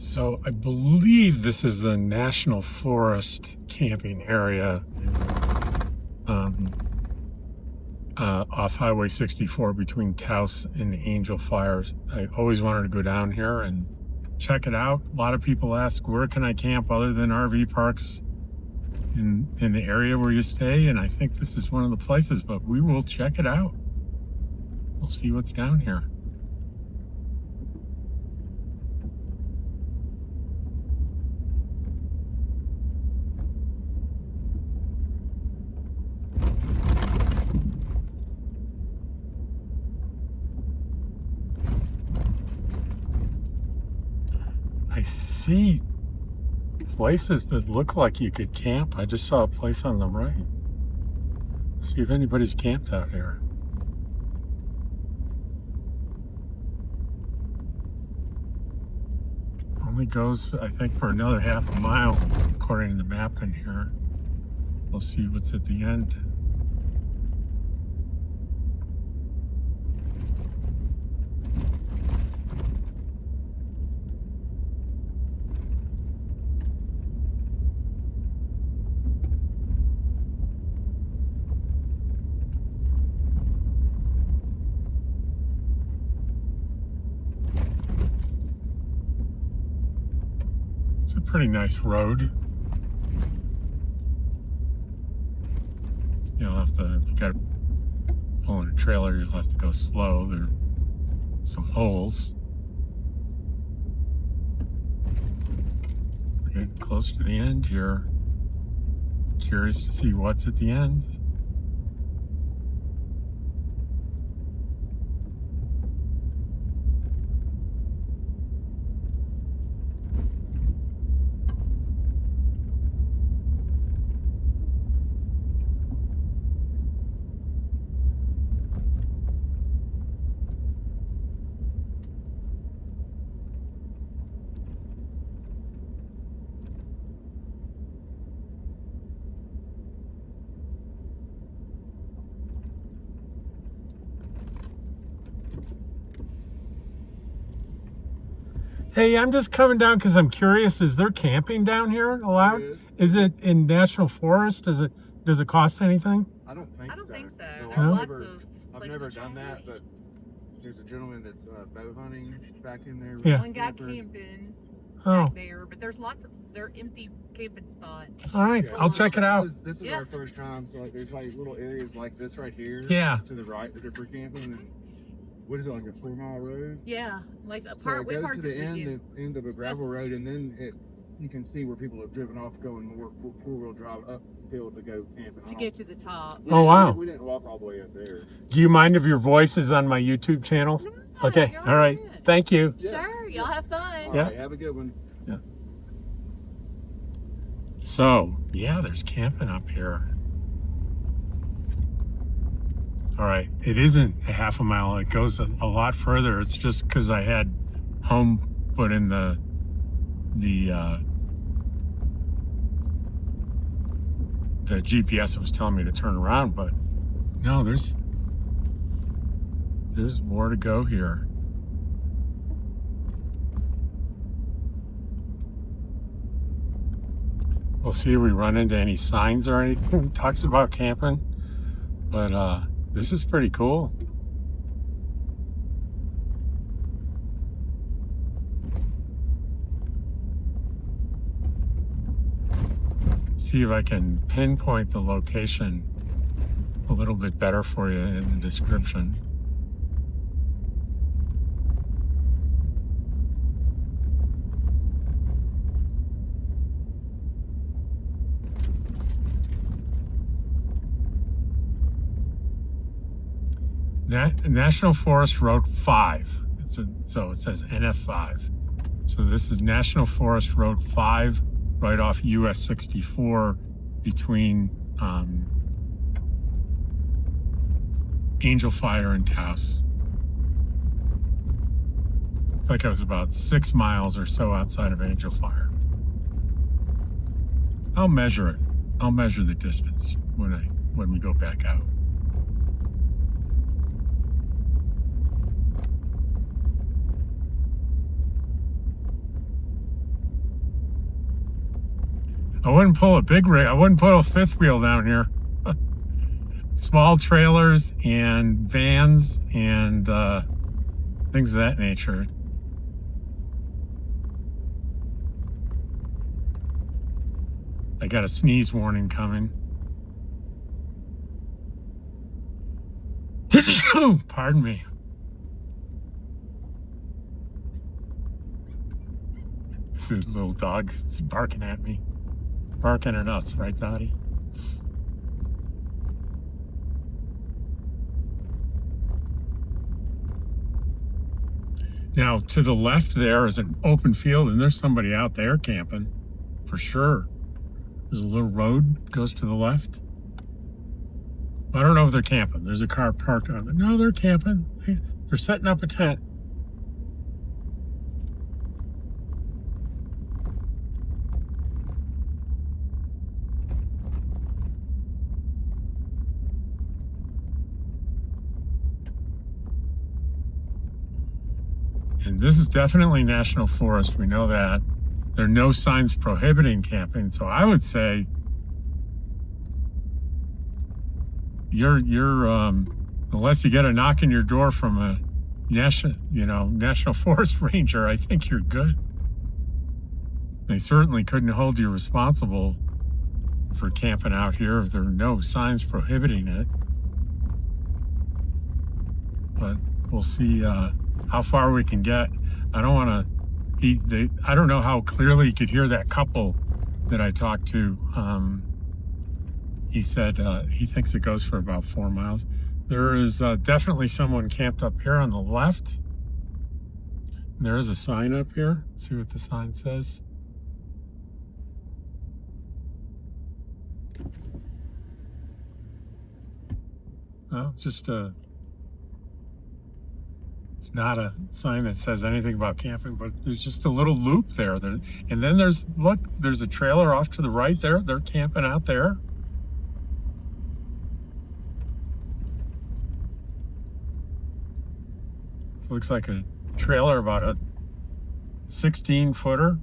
So I believe this is the National Forest camping area um, off Highway 64 between Taos and Angel Fire. I always wanted to go down here and check it out. A lot of people ask, where can I camp other than RV parks in the area where you stay? And I think this is one of the places, but we will check it out. We'll see what's down here. I see places that look like you could camp. I just saw a place on the right. Let's see if anybody's camped out here. Only goes, I think, for another half a mile, according to the map in here. We'll see what's at the end. It's a pretty nice road. You'll have to, you gotta pull in a trailer, you'll have to go slow. There are some holes. We're getting close to the end here. Curious to see what's at the end. Hey, I'm just coming down because I'm curious. Is there camping down here allowed? Is it in National Forest? Does it cost anything? I don't think so. No, There's lots of I've never done that, but there's a gentleman that's bow hunting back in there. Yeah. one guy camping Oh, back there, but there's lots of empty camping spots. all right. I'll check it out. This is Yeah. our first time, so like there's like little areas like this right here. Yeah. To the right that are for camping. And what is it, like a 4-mile road? Yeah, like a So part it way goes part to the end of a gravel road, and then you can see where people have driven off going more four-wheel drive uphill to go camping. to get to the top. Oh, wow. We didn't walk all the way up there. Do you mind if your voice is on my YouTube channel? Okay. you're All right. good. Thank you. Sure, y'all have fun. All Yeah. right, have a good one. So, yeah, there's camping up here. All right. It isn't a half a mile. It goes a lot further. It's just because I had home put in the GPS that was telling me to turn around, but no, there's more to go here. We'll see if we run into any signs or anything talks about camping, but this is pretty cool. See if I can pinpoint the location a little bit better for you in the description. National Forest Road 5. So it says NF-5. So this is National Forest Road 5, right off US 64 between Angel Fire and Taos. It's like I was about 6 miles or so outside of Angel Fire. I'll measure it. I'll measure the distance when we go back out. I wouldn't pull a big rig. I wouldn't put a fifth wheel down here. Small trailers and vans and things of that nature. I got a sneeze warning coming. Pardon me. This little dog is barking at me. Barking at us, right, Dottie? Now, to the left there is an open field, and there's somebody out there camping, for sure. There's a little road goes to the left. I don't know if they're camping. There's a car parked on it. No, they're camping. They're setting up a tent. And this is definitely National Forest. We know that. There are no signs prohibiting camping. So I would say you're unless you get a knock on your door from a National Forest ranger, I think you're good. They certainly couldn't hold you responsible for camping out here if there are no signs prohibiting it. But we'll see how far we can get. I don't want to. I don't know how clearly you could hear that couple that I talked to. He said he thinks it goes for about 4 miles. There is definitely someone camped up here on the left. And there is a sign up here. Let's see what the sign says. Oh, just a. It's not a sign that says anything about camping, but there's just a little loop there. And then there's a trailer off to the right there. They're camping out there. This looks like a trailer, about a 16-footer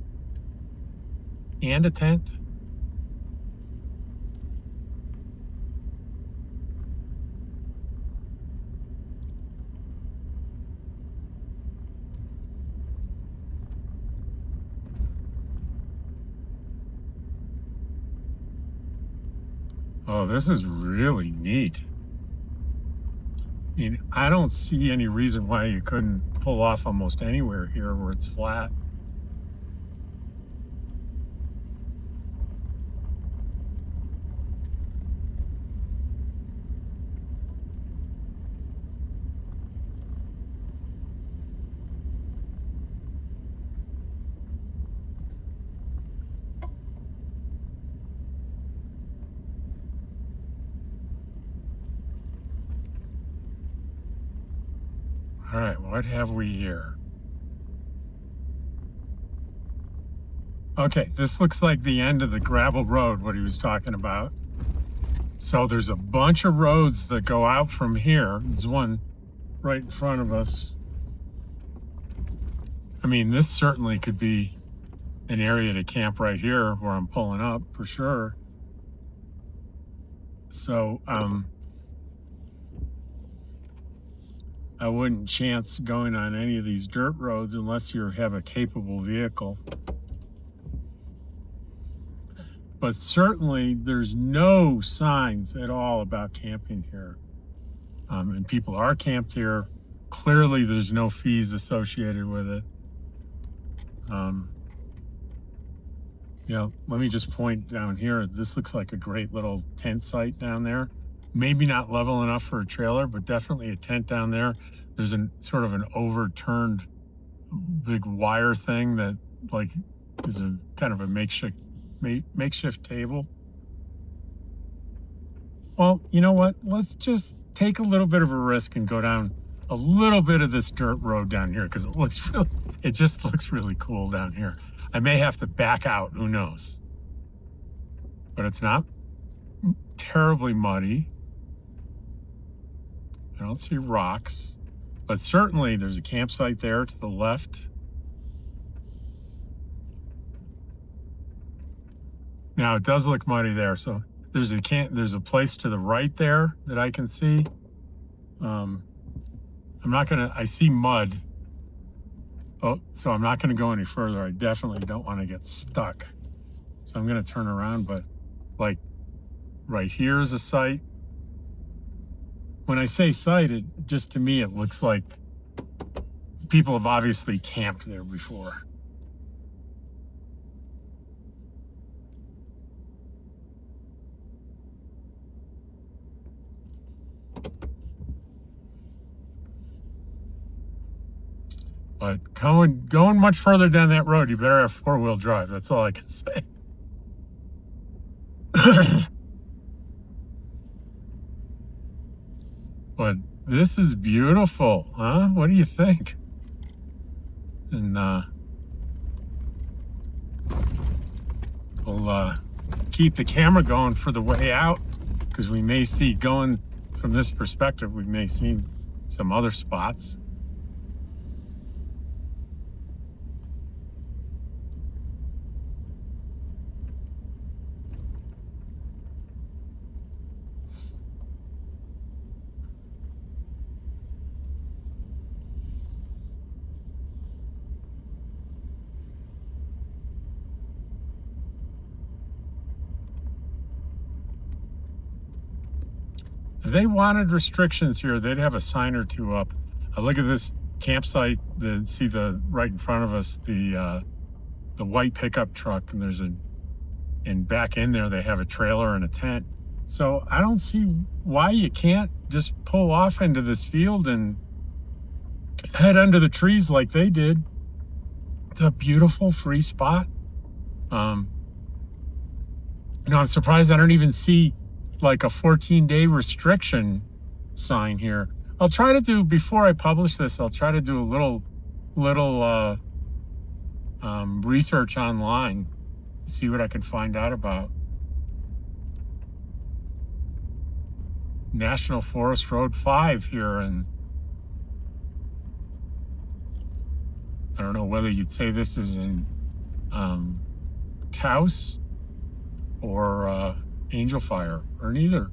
and a tent. Oh, this is really neat. I mean, I don't see any reason why you couldn't pull off almost anywhere here where it's flat. All right, what have we here? Okay, this looks like the end of the gravel road, what he was talking about. So there's a bunch of roads that go out from here. There's one right in front of us. I mean, this certainly could be an area to camp right here where I'm pulling up for sure. So, I wouldn't chance going on any of these dirt roads unless you have a capable vehicle. But certainly there's no signs at all about camping here. And people are camped here. Clearly there's no fees associated with it. Let me just point down here. This looks like a great little tent site down there. Maybe not level enough for a trailer, but definitely a tent down there. There's sort of an overturned big wire thing that is a kind of a makeshift table. Well, you know what? Let's just take a little bit of a risk and go down a little bit of this dirt road down here because it just looks really cool down here. I may have to back out, who knows? But it's not terribly muddy. I don't see rocks, but certainly there's a campsite there to the left. Now it does look muddy there, so there's a place to the right there that I can see. I'm not gonna. I see mud. Oh, so I'm not gonna go any further. I definitely don't want to get stuck. So I'm gonna turn around, but like right here is a site. When I say site, it just to me it looks like people have obviously camped there before. But going much further down that road, you better have four-wheel drive. That's all I can say. But this is beautiful, huh? What do you think? And we'll keep the camera going for the way out, because we may see, going from this perspective, we may see some other spots. If they wanted restrictions here, they'd have a sign or two up. Look at this campsite. See the right in front of us, the white pickup truck, and and back in there they have a trailer and a tent. So I don't see why you can't just pull off into this field and head under the trees like they did. It's a beautiful free spot. I'm surprised I don't even see like a 14-day restriction sign here. I'll try to do, before I publish this, I'll try to do a little research online, see what I can find out about National Forest Road 5 here. And I don't know whether you'd say this is in Taos or Angel Fire, or neither.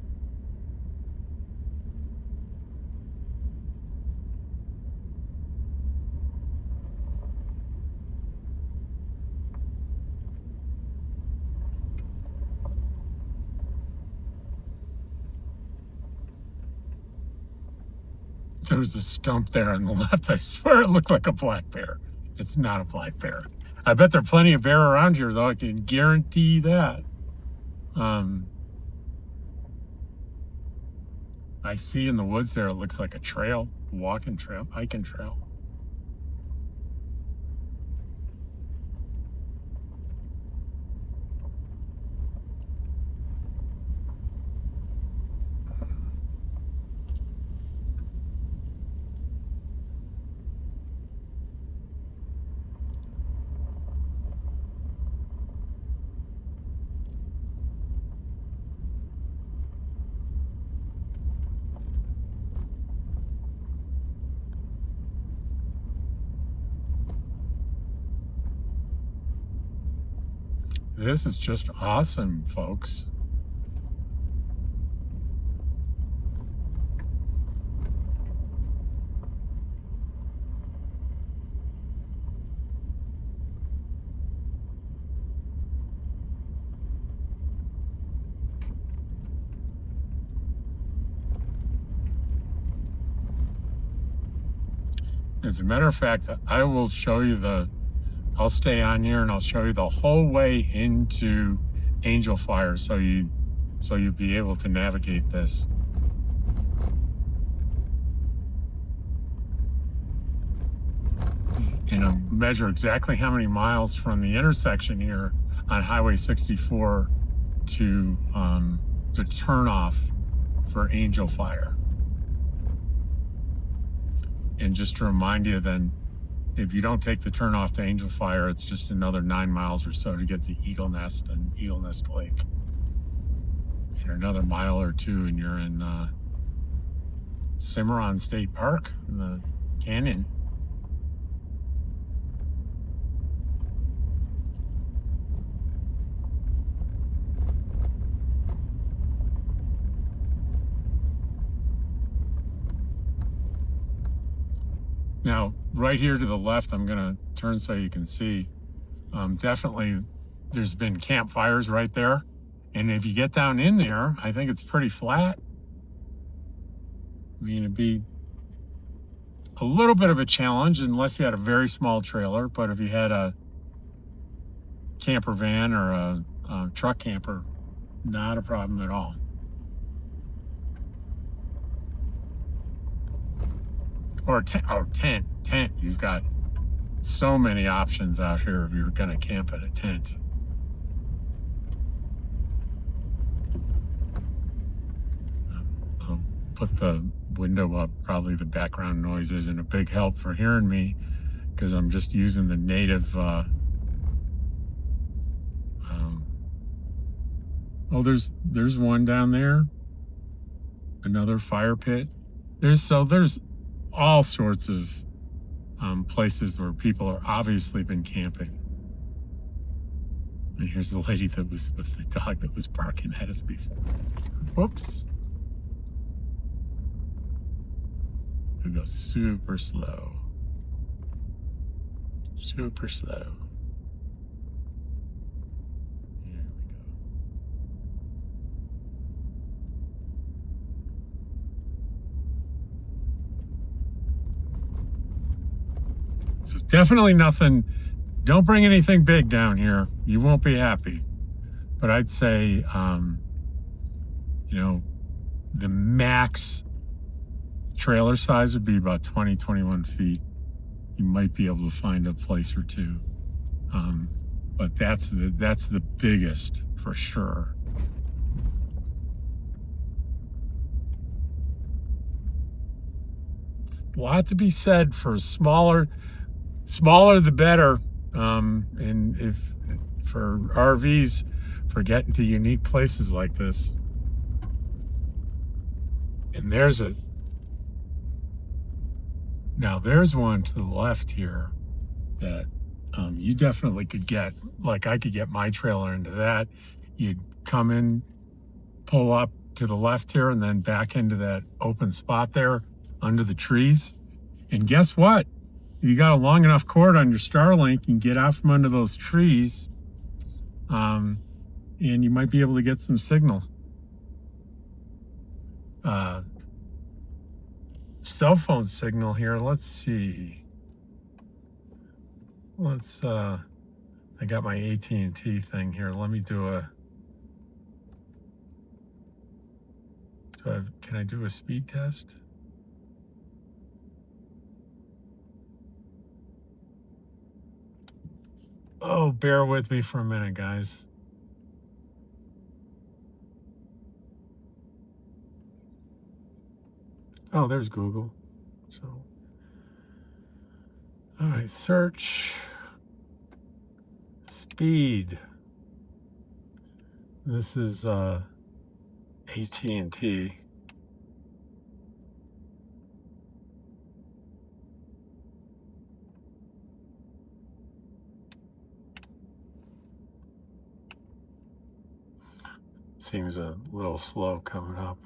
There's a stump there on the left. I swear it looked like a black bear. It's not a black bear. I bet there are plenty of bear around here, though. I can guarantee that. I see in the woods there, it looks like a trail, walking trail, hiking trail. This is just awesome, folks. As a matter of fact, I will show you I'll stay on here and I'll show you the whole way into Angel Fire, so you'll be able to navigate this. And I'll measure exactly how many miles from the intersection here on Highway 64 to the turnoff for Angel Fire. And just to remind you then, if you don't take the turnoff to Angel Fire, it's just another 9 miles or so to get to Eagle Nest and Eagle Nest Lake. And another mile or two and you're in Cimarron State Park in the canyon. Now, right here to the left, I'm gonna turn so you can see. Definitely, there's been campfires right there. And if you get down in there, I think it's pretty flat. I mean, it'd be a little bit of a challenge unless you had a very small trailer, but if you had a camper van or a truck camper, not a problem at all. Or tent. You've got so many options out here if you're gonna camp in a tent. I'll put the window up. Probably the background noise isn't a big help for hearing me because I'm just using the native. Oh, there's one down there. Another fire pit. There's all sorts of places where people are obviously been camping. And here's the lady that was with the dog that was barking at us before. Whoops. We go super slow. Super slow. There we go. So definitely nothing. Don't bring anything big down here. You won't be happy. But I'd say, the max trailer size would be about 20, 21 feet. You might be able to find a place or two. But that's the biggest for sure. A lot to be said for smaller the better. And if for RVs, for getting to unique places like this. And there's one to the left here that you definitely could get. Like I could get my trailer into that. You'd come in, pull up to the left here, and then back into that open spot there under the trees. And guess what? If you got a long enough cord on your Starlink, you can get out from under those trees, and you might be able to get some signal. Cell phone signal here. Let's see. I got my AT&T thing here. Let me do can I do a speed test? Oh, bear with me for a minute, guys. Oh, there's Google. So, all right, search speed. This is AT&T. Seems a little slow coming up.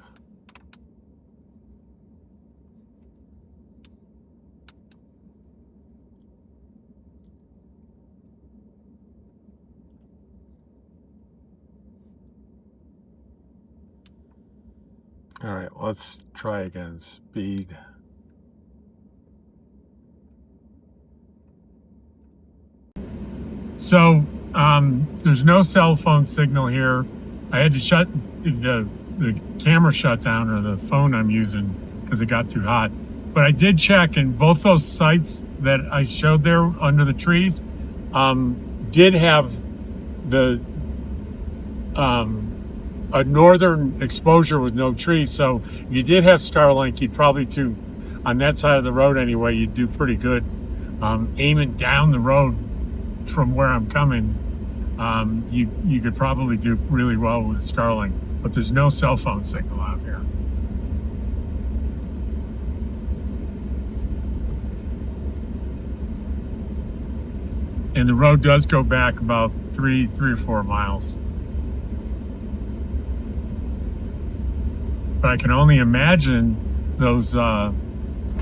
All right, let's try again. Speed. So there's no cell phone signal here. I had to shut the camera shut down, or the phone I'm using, because it got too hot. But I did check, and both those sites that I showed there under the trees did have a northern exposure with no trees. So if you did have Starlink, you'd probably on that side of the road anyway, you'd do pretty good. Aiming down the road from where I'm coming, you could probably do really well with Starlink, but there's no cell phone signal out here. And the road does go back about three or 4 miles. But I can only imagine those kind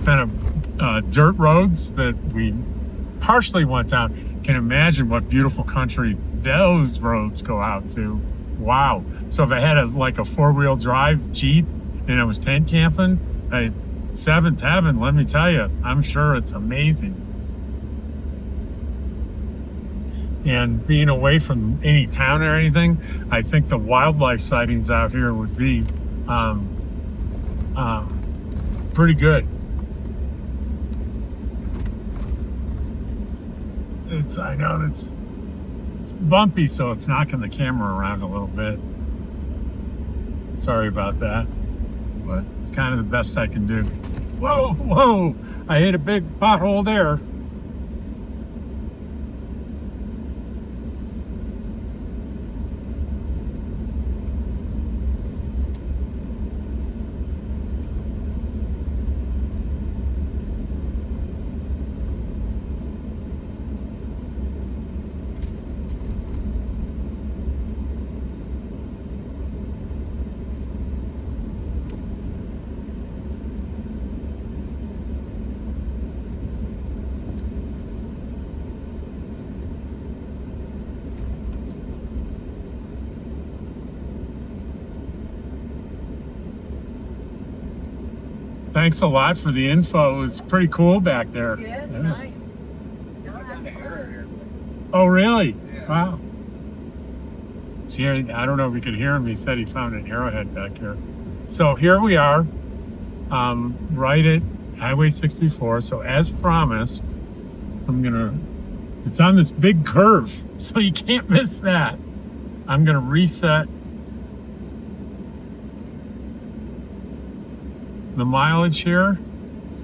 of dirt roads that we partially went down. Can imagine what beautiful country those roads go out to. Wow. So if I had like a four-wheel drive Jeep and I was tent camping, seventh heaven, let me tell you, I'm sure it's amazing. And being away from any town or anything, I think the wildlife sightings out here would be pretty good. I know it's bumpy, so it's knocking the camera around a little bit. Sorry about that, but it's kind of the best I can do. Whoa, whoa! I hit a big pothole there. Thanks a lot for the info. It was pretty cool back there. Yes, Yeah. nice. Oh, really? Yeah. Wow. See, I don't know if you could hear him. He said he found an arrowhead back here. So here we are, right at Highway 64. So as promised, it's on this big curve, so you can't miss that. I'm gonna reset the mileage here,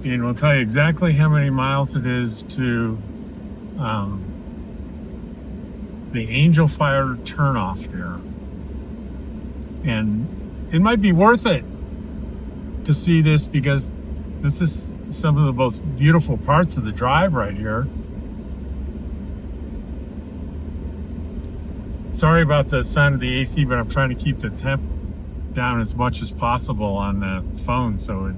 and we'll tell you exactly how many miles it is to the Angel Fire turnoff here. And it might be worth it to see this, because this is some of the most beautiful parts of the drive right here. Sorry about the sound of the AC, but I'm trying to keep the temp down as much as possible on the phone, so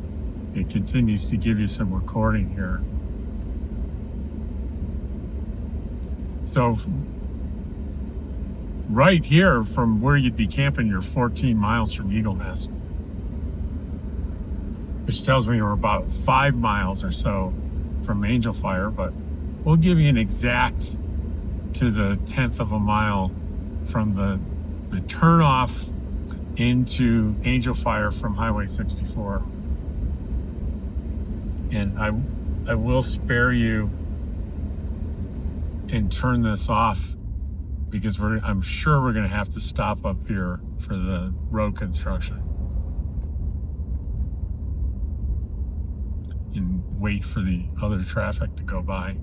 it continues to give you some recording here. So right here, from where you'd be camping, you're 14 miles from Eagle Nest, which tells me we're about 5 miles or so from Angel Fire, but we'll give you an exact to the 10th of a mile from the turnoff into Angel Fire from Highway 64. And I will spare you and turn this off, because I'm sure we're going to have to stop up here for the road construction and wait for the other traffic to go by.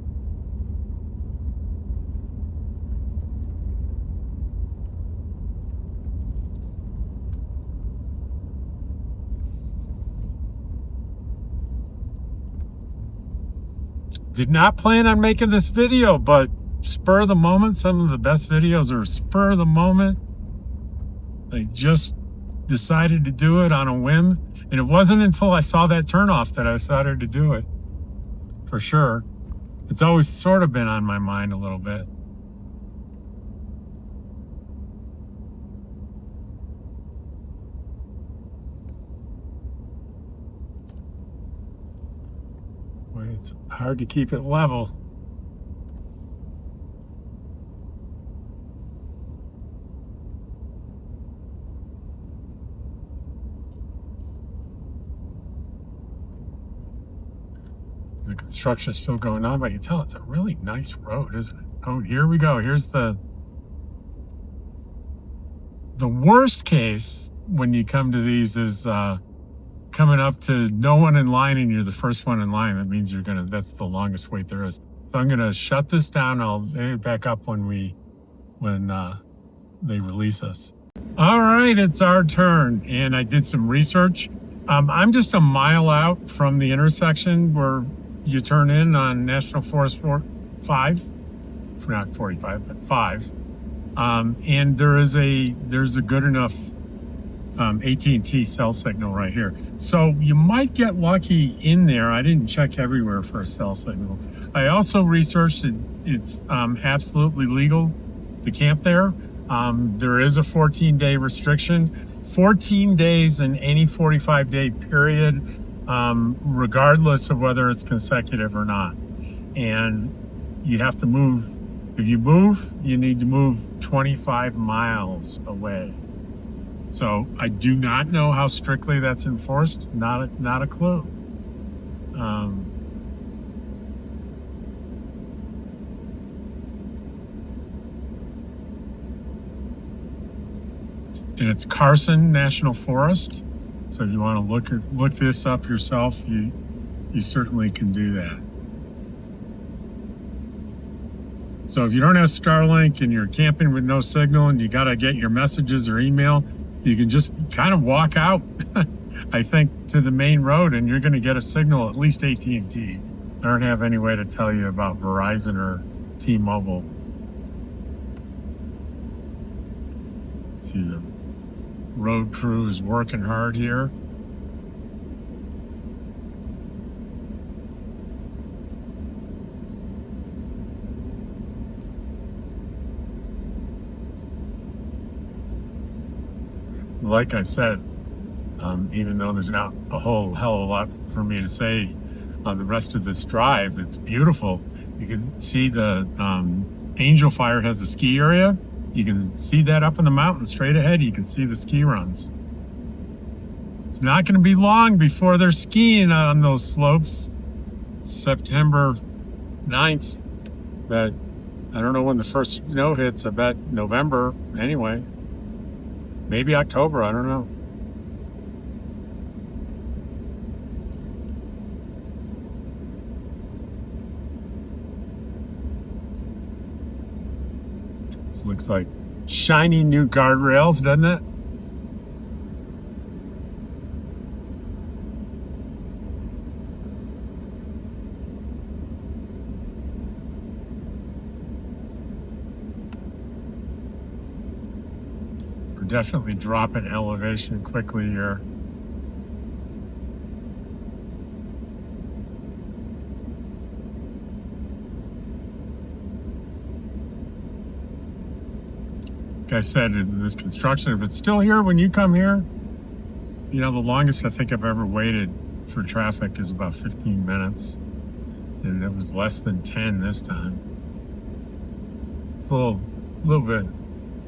Did not plan on making this video, but spur of the moment. Some of the best videos are spur of the moment. I just decided to do it on a whim, and it wasn't until I saw that turnoff that I decided to do it. For sure. It's always sort of been on my mind a little bit. It's hard to keep it level. The construction is still going on, but you can tell it's a really nice road, isn't it? Oh, here we go. Here's the worst case when you come to these is coming up to no one in line and you're the first one in line. That means that's the longest wait there is. So I'm gonna shut this down. I'll back up when they release us. All right, it's our turn, and I did some research. I'm just a mile out from the intersection where you turn in on National Forest 5, not 45, but 5. And there's a good enough AT&T cell signal right here. So you might get lucky in there. I didn't check everywhere for a cell signal. I also researched it. It's absolutely legal to camp there. There is a 14-day restriction. 14 days in any 45-day period, regardless of whether it's consecutive or not. And you have to move. If you move, you need to move 25 miles away. So I do not know how strictly that's enforced. Not a clue. And it's Carson National Forest. So if you want to look this up yourself, you certainly can do that. So if you don't have Starlink and you're camping with no signal and you got to get your messages or email, you can just kind of walk out, I think, to the main road, and you're going to get a signal, at least AT&T. I don't have any way to tell you about Verizon or T-Mobile. See, the road crew is working hard here. Like I said, even though there's not a whole hell of a lot for me to say on the rest of this drive, it's beautiful. You can see the Angel Fire has a ski area. You can see that up in the mountain straight ahead. You can see the ski runs. It's not going to be long before they're skiing on those slopes. It's September 9th, but I don't know when the first snow hits. I bet November anyway. Maybe October, I don't know. This looks like shiny new guardrails, doesn't it? Definitely drop in elevation quickly here. Like I said, in this construction, if it's still here when you come here, you know, the longest I think I've ever waited for traffic is about 15 minutes. And it was less than 10 this time. It's a little bit,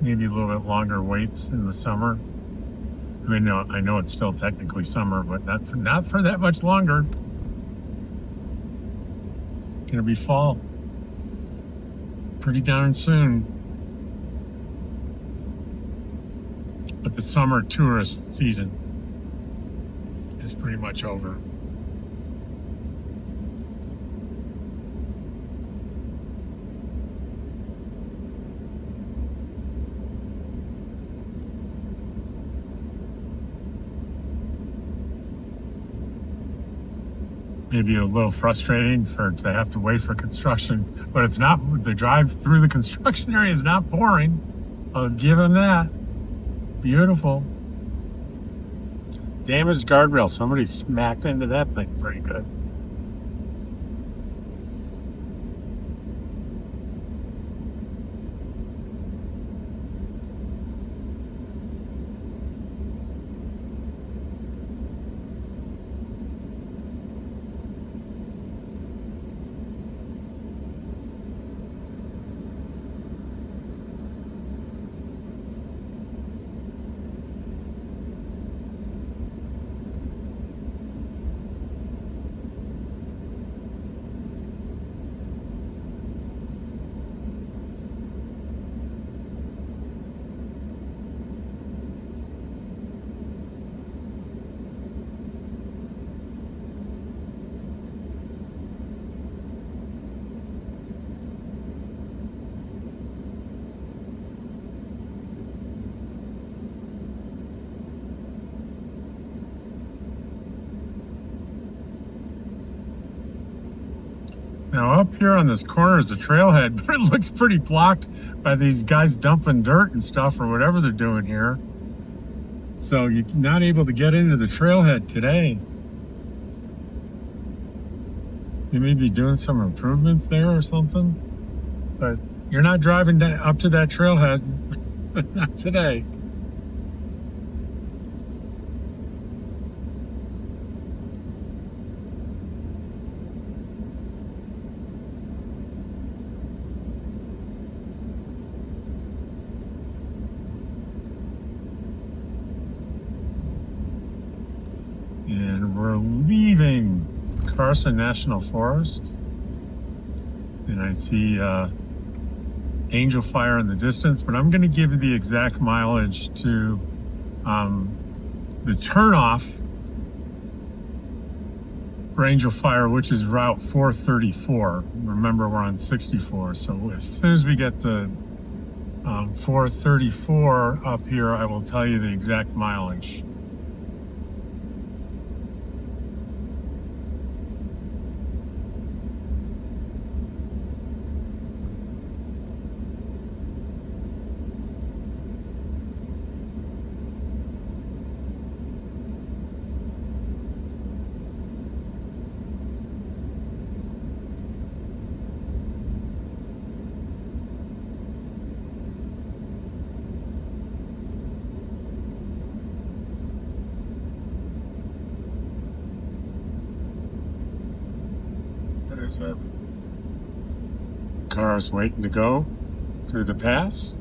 maybe a little bit longer waits in the summer. I mean, no, I know it's still technically summer, but not for that much longer. Gonna be fall pretty darn soon. But the summer tourist season is pretty much over. Maybe a little frustrating to have to wait for construction, but it's not. The drive through the construction area is not boring. I'll give them that. Beautiful. Damaged guardrail. Somebody smacked into that thing pretty good. Now up here on this corner is a trailhead, but it looks pretty blocked by these guys dumping dirt and stuff or whatever they're doing here. So you're not able to get into the trailhead today. They may be doing some improvements there or something, but you're not driving up to that trailhead. Not today. And we're leaving Carson National Forest. And I see Angel Fire in the distance, but I'm going to give you the exact mileage to the turnoff for Angel Fire, which is Route 434. Remember, we're on 64, so as soon as we get to 434 up here, I will tell you the exact mileage. There's a cars waiting to go through the pass.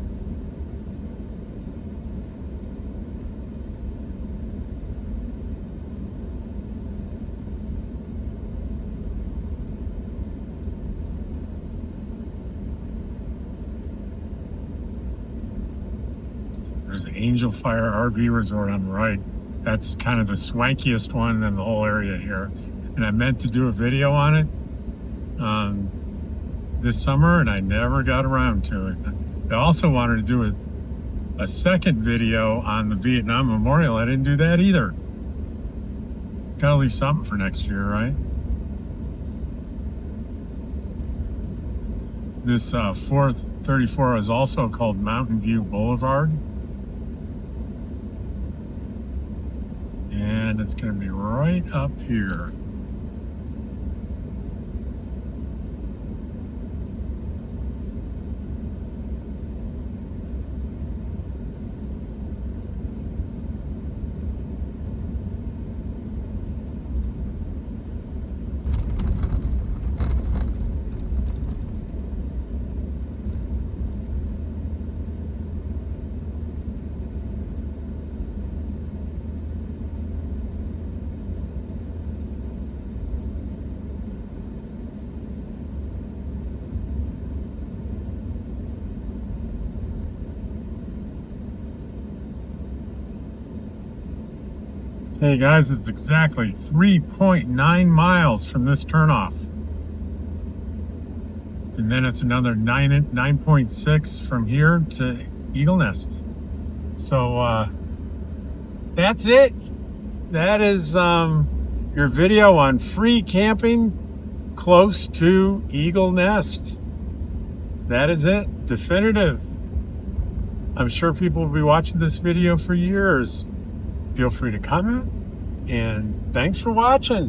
There's the Angel Fire RV Resort on the right. That's kind of the swankiest one in the whole area here. And I meant to do a video on it this summer, and I never got around to it. I also wanted to do a second video on the Vietnam Memorial. I didn't do that either. Gotta leave something for next year, right? This 434 is also called Mountain View Boulevard. And it's going to be right up here. Hey guys, it's exactly 3.9 miles from this turnoff. And then it's another 9.6 from here to Eagle Nest. So that's it. That is your video on free camping close to Eagle Nest. That is it. Definitive. I'm sure people will be watching this video for years. Feel free to comment, and thanks for watching.